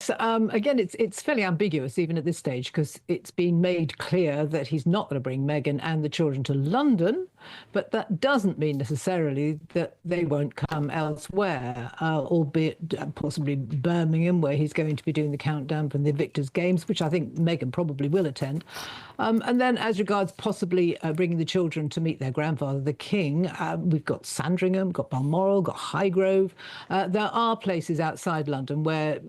Again, it's fairly ambiguous even at this stage because it's been made clear that he's not going to bring Meghan and the children to London, but that doesn't mean necessarily that they won't come elsewhere, albeit possibly Birmingham, where he's going to be doing the countdown from the Invictus Games, which I think Meghan probably will attend. And then as regards possibly bringing the children to meet their grandfather, the King, we've got Sandringham, got Balmoral, got Highgrove. There are places outside London where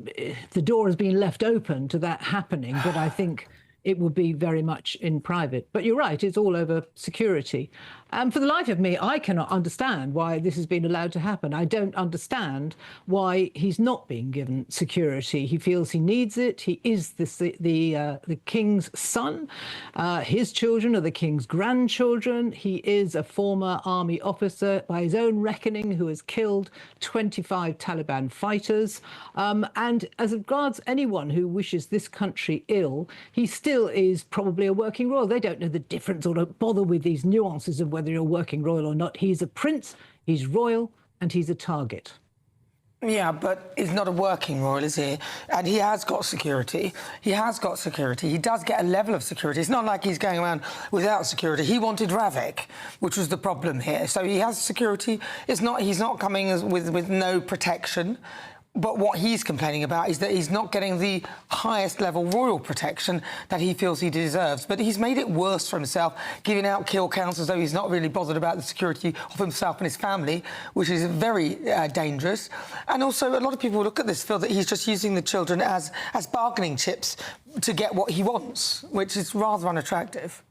the door has been left open to that happening, but I think it would be very much in private. But you're right, it's all over security. For the life of me, I cannot understand why this has been allowed to happen. I don't understand why he's not being given security. He feels he needs it. He is the king's son. His children are the king's grandchildren. He is a former army officer, by his own reckoning, who has killed 25 Taliban fighters. And as regards anyone who wishes this country ill, he still is probably a working royal. They don't know the difference or don't bother with these nuances of whether you're working royal or not. He's a prince, he's royal, and he's a target. Yeah, but he's not a working royal, is he? And he has got security. He has got security. He does get a level of security. It's not like he's going around without security. He wanted Ravik, which was the problem here. So he has security. He's not coming with no protection. But what he's complaining about is that he's not getting the highest level royal protection that he feels he deserves. But he's made it worse for himself, giving out kill counts as though he's not really bothered about the security of himself and his family, which is very dangerous. And also, a lot of people who look at this feel that he's just using the children as bargaining chips to get what he wants, which is rather unattractive.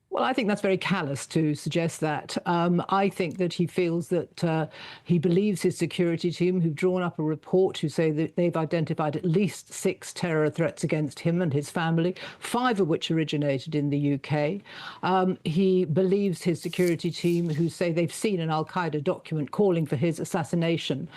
Well, I think that's very callous to suggest that. I think that he feels that he believes his security team, who've drawn up a report who say that they've identified at least 6 terror threats against him and his family, 5 of which originated in the UK. He believes his security team, who say they've seen an al-Qaeda document calling for his assassination.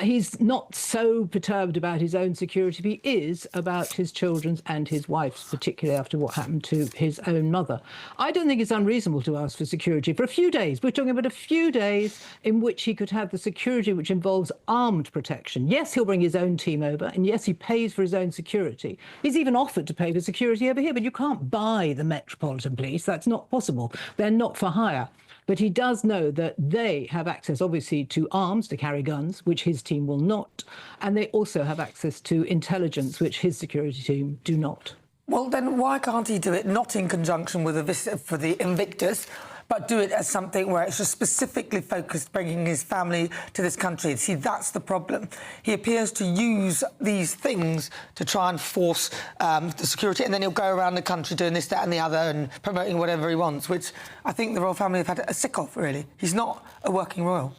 He's not so perturbed about his own security, but he is about his children's and his wife's, particularly after what happened to his own mother. I don't think it's unreasonable to ask for security for a few days. We're talking about a few days in which he could have the security which involves armed protection. Yes, he'll bring his own team over, and yes, he pays for his own security. He's even offered to pay for security over here, but you can't buy the Metropolitan Police. That's not possible. They're not for hire. But he does know that they have access, obviously, to arms, to carry guns, which his team will not. And they also have access to intelligence, which his security team do not. Well, then why can't he do it not in conjunction with a visit for the Invictus, but do it as something where it's just specifically focused bringing his family to this country? See, that's the problem. He appears to use these things to try and force the security, and then he'll go around the country doing this, that and the other and promoting whatever he wants, which I think the royal family have had a sick of, really. He's not a working royal.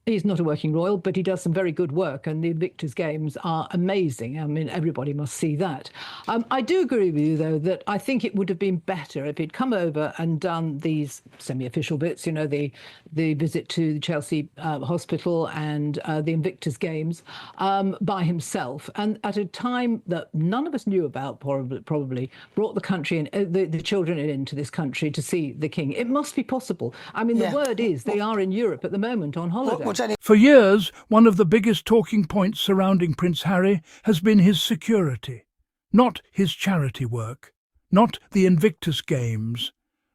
He's not a working royal, but he does some very good work, and the Invictus Games are amazing. I mean, everybody must see that. I do agree with you, though, that I think it would have been better if he'd come over and done these semi-official bits, you know, the visit to the Chelsea hospital and the Invictus Games by himself, and at a time that none of us knew about, probably brought the country in, the children into this country to see the King. It must be possible. I mean, the word is they are in Europe at the moment on holiday. For years, one of the biggest talking points surrounding Prince Harry has been his security, not his charity work, not the Invictus Games,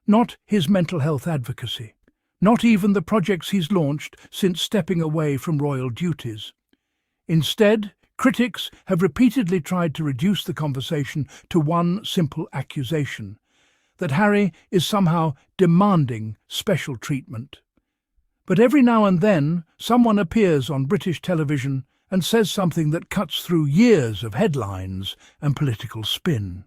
not his mental health advocacy, not even the projects he's launched since stepping away from royal duties. Instead, critics have repeatedly tried to reduce the conversation to one simple accusation, that Harry is somehow demanding special treatment. But every now and then, someone appears on British television and says something that cuts through years of headlines and political spin.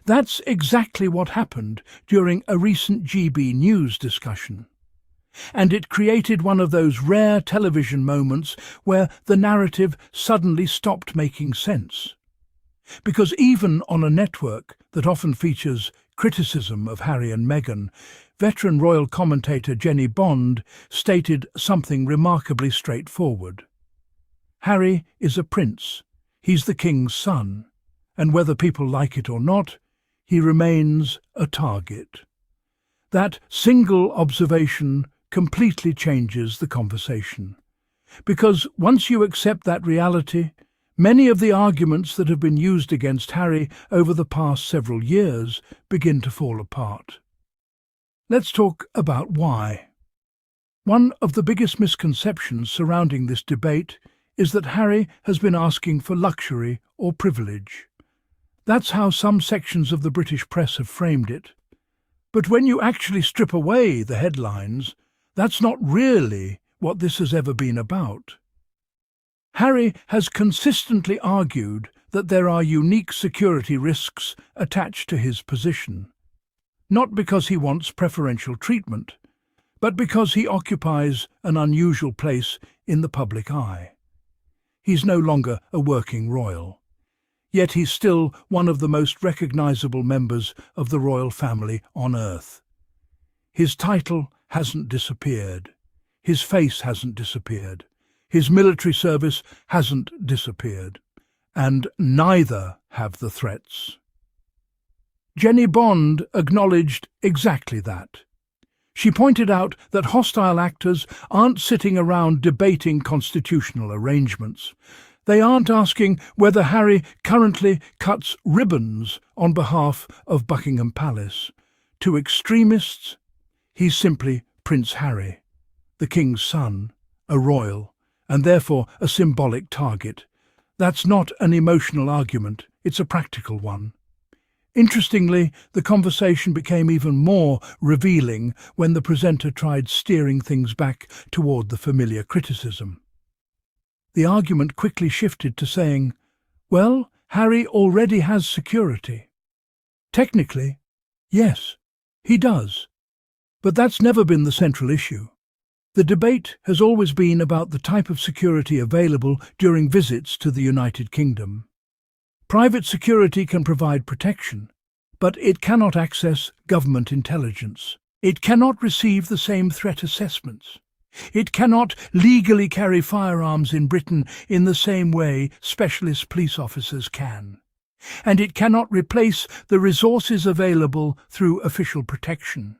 That's exactly what happened during a recent GB News discussion. And it created one of those rare television moments where the narrative suddenly stopped making sense. Because even on a network that often features criticism of Harry and Meghan, veteran royal commentator Jennie Bond stated something remarkably straightforward. Harry is a prince, he's the king's son, and whether people like it or not, he remains a target. That single observation completely changes the conversation. Because once you accept that reality, Many of the arguments that have been used against Harry over the past several years begin to fall apart. Let's talk about why. One of the biggest misconceptions surrounding this debate is that Harry has been asking for luxury or privilege. That's how some sections of the British press have framed it. But when you actually strip away the headlines, that's not really what this has ever been about. Harry has consistently argued that there are unique security risks attached to his position, not because he wants preferential treatment, but because he occupies an unusual place in the public eye. He's no longer a working royal, yet he's still one of the most recognizable members of the royal family on earth. His title hasn't disappeared, his face hasn't disappeared, his military service hasn't disappeared, and neither have the threats. Jennie Bond acknowledged exactly that. She pointed out that hostile actors aren't sitting around debating constitutional arrangements. They aren't asking whether Harry currently cuts ribbons on behalf of Buckingham Palace. To extremists, he's simply Prince Harry, the King's son, a royal, and therefore a symbolic target. That's not an emotional argument, it's a practical one. Interestingly, the conversation became even more revealing when the presenter tried steering things back toward the familiar criticism. The argument quickly shifted to saying, well, Harry already has security. Technically, yes, he does. But that's never been the central issue. The debate has always been about the type of security available during visits to the United Kingdom. Private security can provide protection, but it cannot access government intelligence. It cannot receive the same threat assessments. It cannot legally carry firearms in Britain in the same way specialist police officers can. And it cannot replace the resources available through official protection.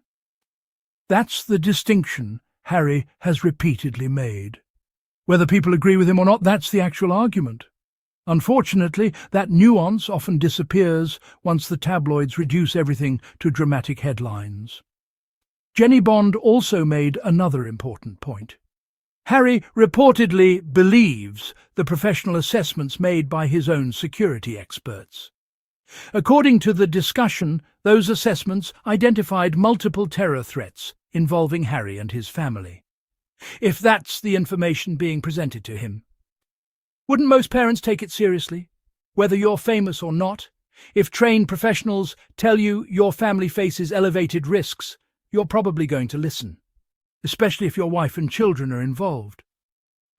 That's the distinction Harry has repeatedly made. Whether people agree with him or not, that's the actual argument. Unfortunately, that nuance often disappears once the tabloids reduce everything to dramatic headlines. Jennie Bond also made another important point. Harry reportedly believes the professional assessments made by his own security experts. According to the discussion, those assessments identified multiple terror threats involving Harry and his family. If that's the information being presented to him, wouldn't most parents take it seriously? Whether you're famous or not, if trained professionals tell you your family faces elevated risks, you're probably going to listen, especially if your wife and children are involved.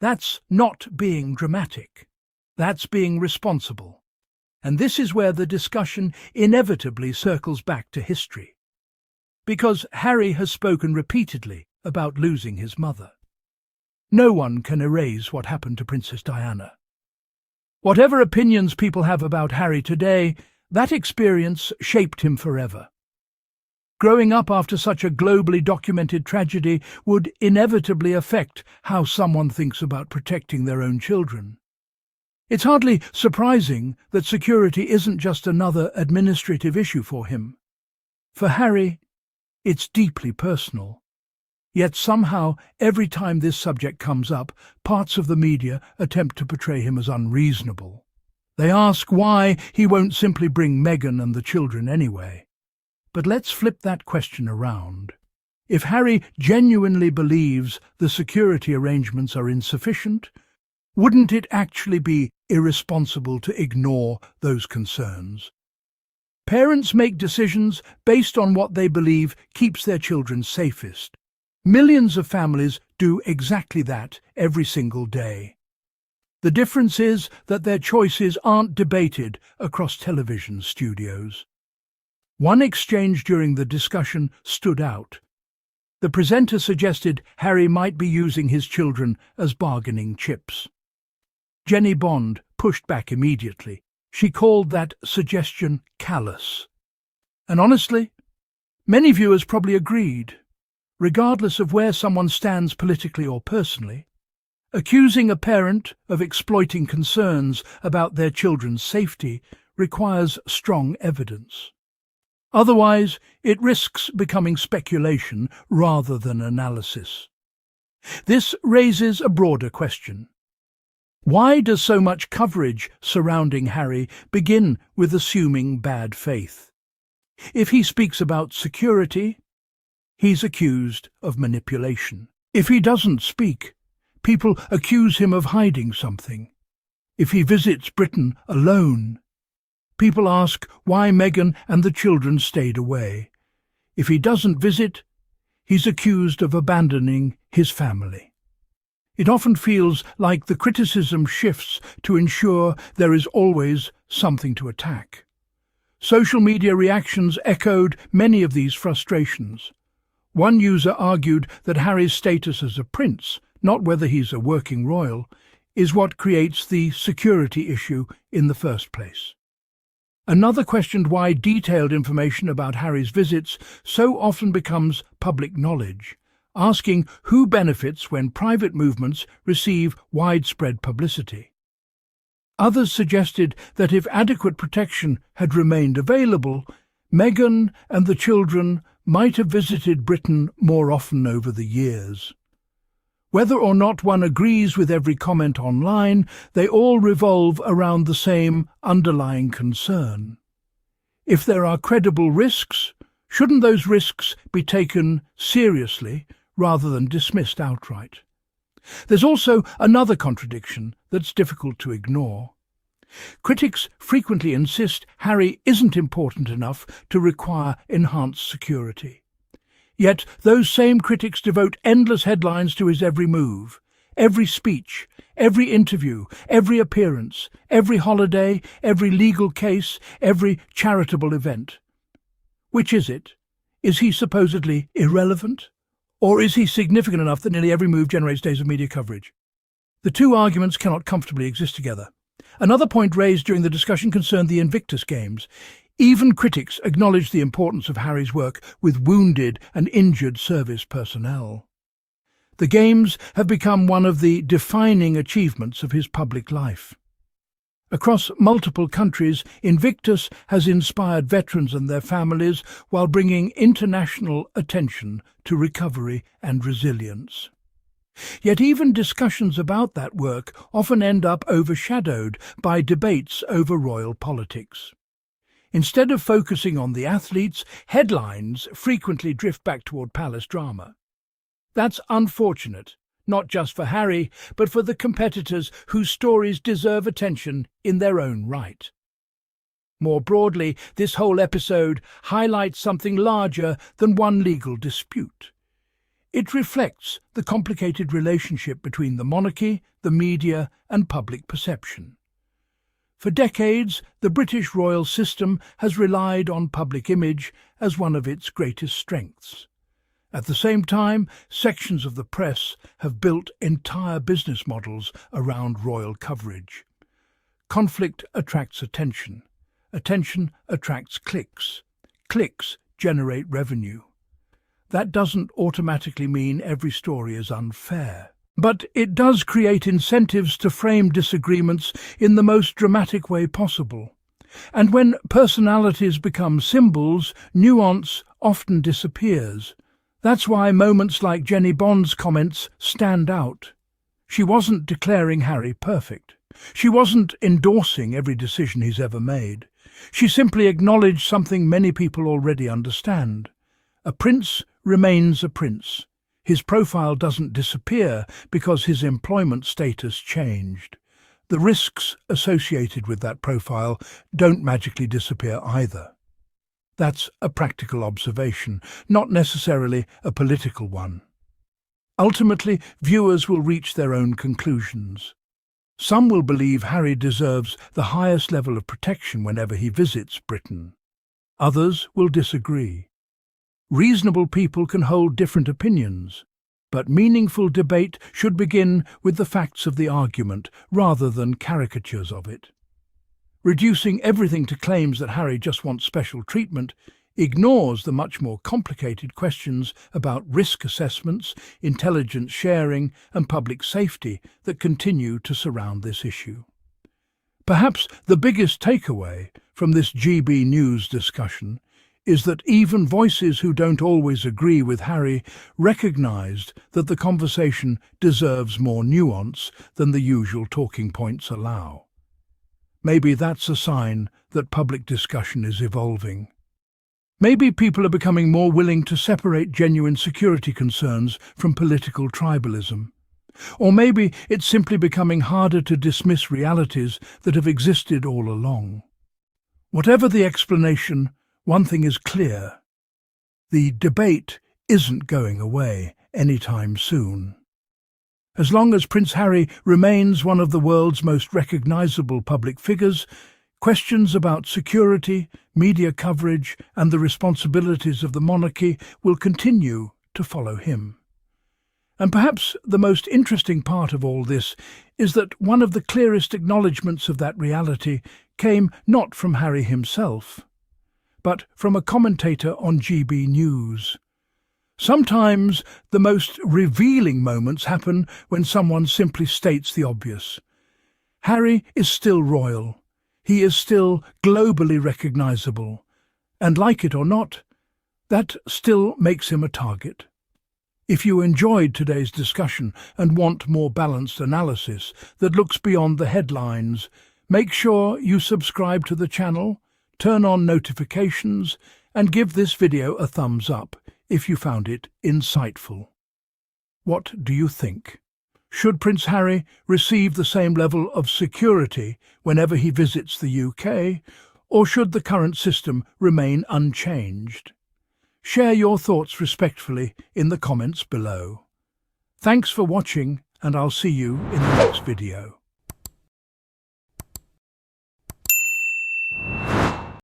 That's not being dramatic. That's being responsible. And this is where the discussion inevitably circles back to history. Because Harry has spoken repeatedly about losing his mother. No one can erase what happened to Princess Diana. Whatever opinions people have about Harry today, that experience shaped him forever. Growing up after such a globally documented tragedy would inevitably affect how someone thinks about protecting their own children. It's hardly surprising that security isn't just another administrative issue for him. For Harry, it's deeply personal. Yet somehow, every time this subject comes up, parts of the media attempt to portray him as unreasonable. They ask why he won't simply bring Meghan and the children anyway. But let's flip that question around. If Harry genuinely believes the security arrangements are insufficient, wouldn't it actually be irresponsible to ignore those concerns? Parents make decisions based on what they believe keeps their children safest. Millions of families do exactly that every single day. The difference is that their choices aren't debated across television studios. One exchange during the discussion stood out. The presenter suggested Harry might be using his children as bargaining chips. Jennie Bond pushed back immediately. She called that suggestion callous. And honestly, many viewers probably agreed. Regardless of where someone stands politically or personally, Accusing a parent of exploiting concerns about their children's safety requires strong evidence. Otherwise, it risks becoming speculation rather than analysis. This raises a broader question. Why does so much coverage surrounding Harry begin with assuming bad faith? If he speaks about security, he's accused of manipulation. If he doesn't speak, people accuse him of hiding something. If he visits Britain alone, people ask why Meghan and the children stayed away. If he doesn't visit, he's accused of abandoning his family. It often feels like the criticism shifts to ensure there is always something to attack. Social media reactions echoed many of these frustrations. One user argued that Harry's status as a prince, not whether he's a working royal, is what creates the security issue in the first place. Another questioned why detailed information about Harry's visits so often becomes public knowledge, asking who benefits when private movements receive widespread publicity. Others suggested that if adequate protection had remained available, Meghan and the children might have visited Britain more often over the years. Whether or not one agrees with every comment online, they all revolve around the same underlying concern. If there are credible risks, shouldn't those risks be taken seriously rather than dismissed outright? There's also another contradiction that's difficult to ignore. Critics frequently insist Harry isn't important enough to require enhanced security. Yet those same critics devote endless headlines to his every move, every speech, every interview, every appearance, every holiday, every legal case, every charitable event. Which is it? Is he supposedly irrelevant? Or is he significant enough that nearly every move generates days of media coverage? The two arguments cannot comfortably exist together. Another point raised during the discussion concerned the Invictus Games. Even critics acknowledge the importance of Harry's work with wounded and injured service personnel. The Games have become one of the defining achievements of his public life. Across multiple countries, Invictus has inspired veterans and their families while bringing international attention to recovery and resilience. Yet even discussions about that work often end up overshadowed by debates over royal politics. Instead of focusing on the athletes, headlines frequently drift back toward palace drama. That's unfortunate, not just for Harry, but for the competitors whose stories deserve attention in their own right. More broadly, this whole episode highlights something larger than one legal dispute. It reflects the complicated relationship between the monarchy, the media, and public perception. For decades, the British royal system has relied on public image as one of its greatest strengths. At the same time, sections of the press have built entire business models around royal coverage. Conflict attracts attention. Attention attracts clicks. Clicks generate revenue. That doesn't automatically mean every story is unfair. But it does create incentives to frame disagreements in the most dramatic way possible. And when personalities become symbols, nuance often disappears. That's why moments like Jennie Bond's comments stand out. She wasn't declaring Harry perfect. She wasn't endorsing every decision he's ever made. She simply acknowledged something many people already understand. A prince remains a prince. His profile doesn't disappear because his employment status changed. The risks associated with that profile don't magically disappear either. That's a practical observation, not necessarily a political one. Ultimately, viewers will reach their own conclusions. Some will believe Harry deserves the highest level of protection whenever he visits Britain. Others will disagree. Reasonable people can hold different opinions, but meaningful debate should begin with the facts of the argument rather than caricatures of it. Reducing everything to claims that Harry just wants special treatment ignores the much more complicated questions about risk assessments, intelligence sharing, and public safety that continue to surround this issue. Perhaps the biggest takeaway from this GB News discussion is that even voices who don't always agree with Harry recognised that the conversation deserves more nuance than the usual talking points allow. Maybe that's a sign that public discussion is evolving. Maybe people are becoming more willing to separate genuine security concerns from political tribalism. Or maybe it's simply becoming harder to dismiss realities that have existed all along. Whatever the explanation, one thing is clear. The debate isn't going away anytime soon. As long as Prince Harry remains one of the world's most recognisable public figures, questions about security, media coverage, and the responsibilities of the monarchy will continue to follow him. And perhaps the most interesting part of all this is that one of the clearest acknowledgements of that reality came not from Harry himself, but from a commentator on GB News. Sometimes the most revealing moments happen when someone simply states the obvious. Harry is still royal. He is still globally recognisable. And like it or not, that still makes him a target. If you enjoyed today's discussion and want more balanced analysis that looks beyond the headlines, make sure you subscribe to the channel, turn on notifications, and give this video a thumbs up if you found it insightful. What do you think? Should Prince Harry receive the same level of security whenever he visits the UK, or should the current system remain unchanged? Share your thoughts respectfully in the comments below. Thanks for watching, and I'll see you in the next video.